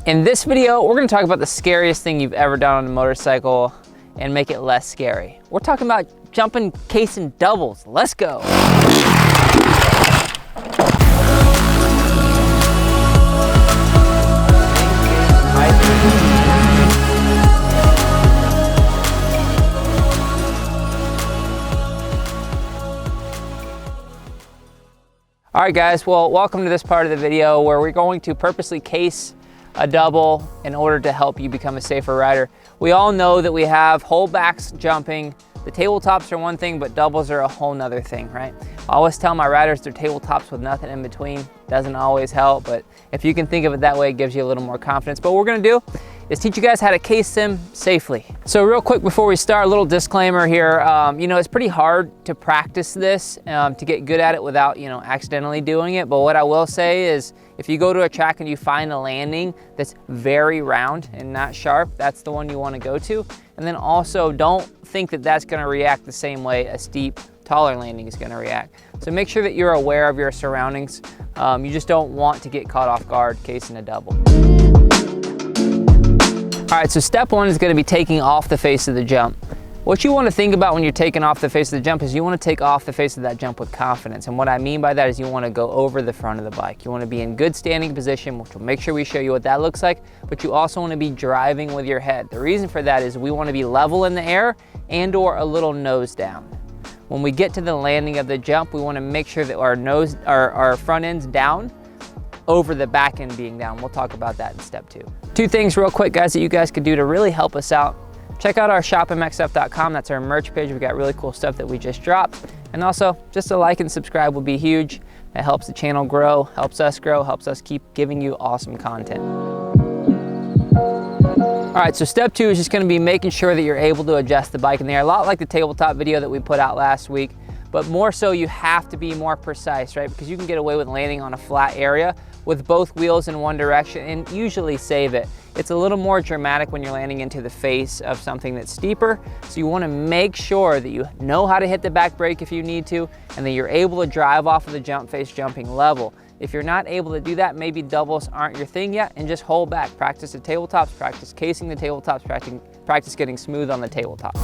In this video, we're gonna talk about the scariest thing you've ever done on a motorcycle and make it less scary. We're talking about jumping, casing doubles. Let's go. All right guys, well, welcome to this part of the video where we're going to purposely case a double in order to help you become a safer rider. We all know that we have holdbacks jumping. The tabletops are one thing, but doubles are a whole nother thing, right? I always tell my riders they're tabletops with nothing in between. Doesn't always help, but if you can think of it that way, it gives you a little more confidence. But what we're gonna do is teach you guys how to case them safely. So real quick before we start, a little disclaimer here. You know, it's pretty hard to practice this, to get good at it without, you know, accidentally doing it. But what I will say is if you go to a track and you find a landing that's very round and not sharp, that's the one you wanna go to. And then also don't think that that's gonna react the same way a steep, taller landing is gonna react. So make sure that you're aware of your surroundings. You just don't want to get caught off guard casing a double. All right, so step one is gonna be taking off the face of the jump. What you wanna think about when you're taking off the face of the jump is you wanna take off the face of that jump with confidence. And what I mean by that is you wanna go over the front of the bike. You wanna be in good standing position, which will make sure we show you what that looks like, but you also wanna be driving with your head. The reason for that is we wanna be level in the air and or a little nose down. When we get to the landing of the jump, we wanna make sure that our front end's down over the back end being down. We'll talk about that in step two. Two things real quick, guys, that you guys could do to really help us out. Check out our shopmxf.com. That's our merch page. We got really cool stuff that we just dropped. And also, just a like and subscribe would be huge. It helps the channel grow, helps us grow, helps us keep giving you awesome content. All right, so step two is just gonna be making sure that you're able to adjust the bike in the air. A lot like the tabletop video that we put out last week, but more so you have to be more precise, right? Because you can get away with landing on a flat area with both wheels in one direction and usually save it. It's a little more dramatic when you're landing into the face of something that's steeper. So you wanna make sure that you know how to hit the back brake if you need to, and that you're able to drive off of the jump face jumping level. If you're not able to do that, maybe doubles aren't your thing yet, and just hold back. Practice the tabletops, practice casing the tabletops, practice getting smooth on the tabletops.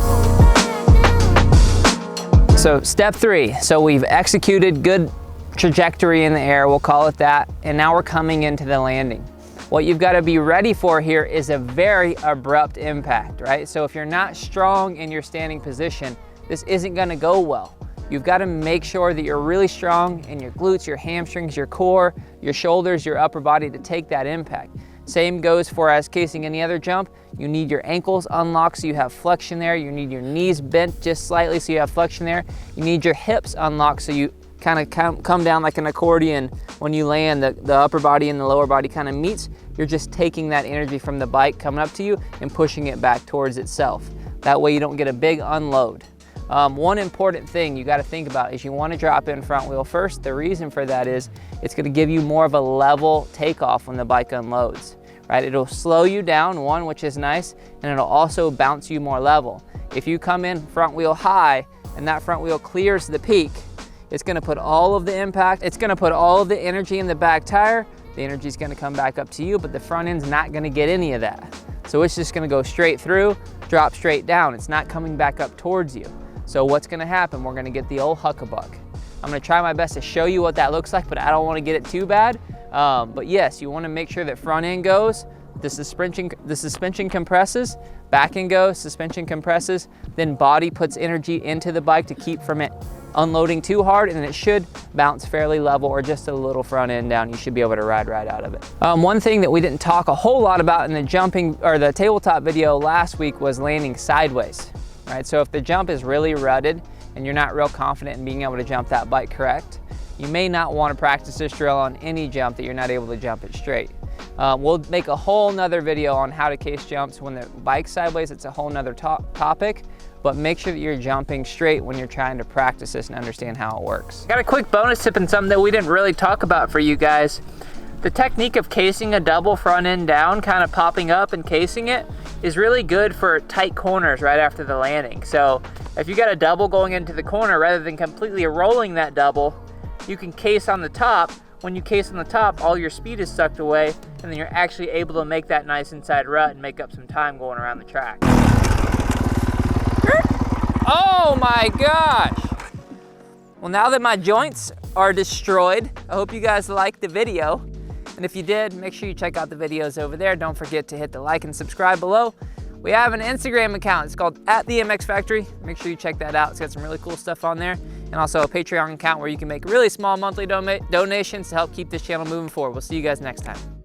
So step three, so we've executed good trajectory in the air, we'll call it that, and now we're coming into the landing. What you've got to be ready for here is a very abrupt impact, right? So if you're not strong in your standing position, this isn't going to go well. You've got to make sure that you're really strong in your glutes, your hamstrings, your core, your shoulders, your upper body to take that impact. Same goes for as casing any other jump. You need your ankles unlocked so you have flexion there. You need your knees bent just slightly so you have flexion there. You need your hips unlocked so you kind of come down like an accordion. When you land, the upper body and the lower body kind of meets. You're just taking that energy from the bike coming up to you and pushing it back towards itself. That way you don't get a big unload. One important thing you got to think about is you want to drop in front wheel first. The reason for that is it's going to give you more of a level takeoff when the bike unloads, right? It'll slow you down, one, which is nice, and it'll also bounce you more level. If you come in front wheel high and that front wheel clears the peak, it's gonna put all of the impact, it's gonna put all of the energy in the back tire. The energy is gonna come back up to you, but the front end's not gonna get any of that. So it's just gonna go straight through, drop straight down. It's not coming back up towards you. So what's gonna happen? We're gonna get the old huckabuck. I'm gonna try my best to show you what that looks like, but I don't wanna get it too bad. But yes, you wanna make sure that front end goes, the suspension compresses, back end goes, suspension compresses, then body puts energy into the bike to keep from it unloading too hard, and then it should bounce fairly level or just a little front end down. You should be able to ride right out of it. One thing that we didn't talk a whole lot about in the jumping or the tabletop video last week was landing sideways, right? So if the jump is really rutted and you're not real confident in being able to jump that bike correct, you may not want to practice this drill on any jump that you're not able to jump it straight. We'll make a whole nother video on how to case jumps when the bike's sideways. It's a whole nother topic, but make sure that you're jumping straight when you're trying to practice this and understand how it works. Got a quick bonus tip and something that we didn't really talk about for you guys. The technique of casing a double front end down, kind of popping up and casing it, is really good for tight corners right after the landing. So if you got a double going into the corner, rather than completely rolling that double, you can case on the top when you case on the top, all your speed is sucked away, and then you're actually able to make that nice inside rut and make up some time going around the track. Oh my gosh! Well, now that my joints are destroyed, I hope you guys liked the video. And if you did, make sure you check out the videos over there. Don't forget to hit the like and subscribe below. We have an Instagram account. It's called @TheMXFactory. Make sure you check that out. It's got some really cool stuff on there. And also a Patreon account where you can make really small monthly donations to help keep this channel moving forward. We'll see you guys next time.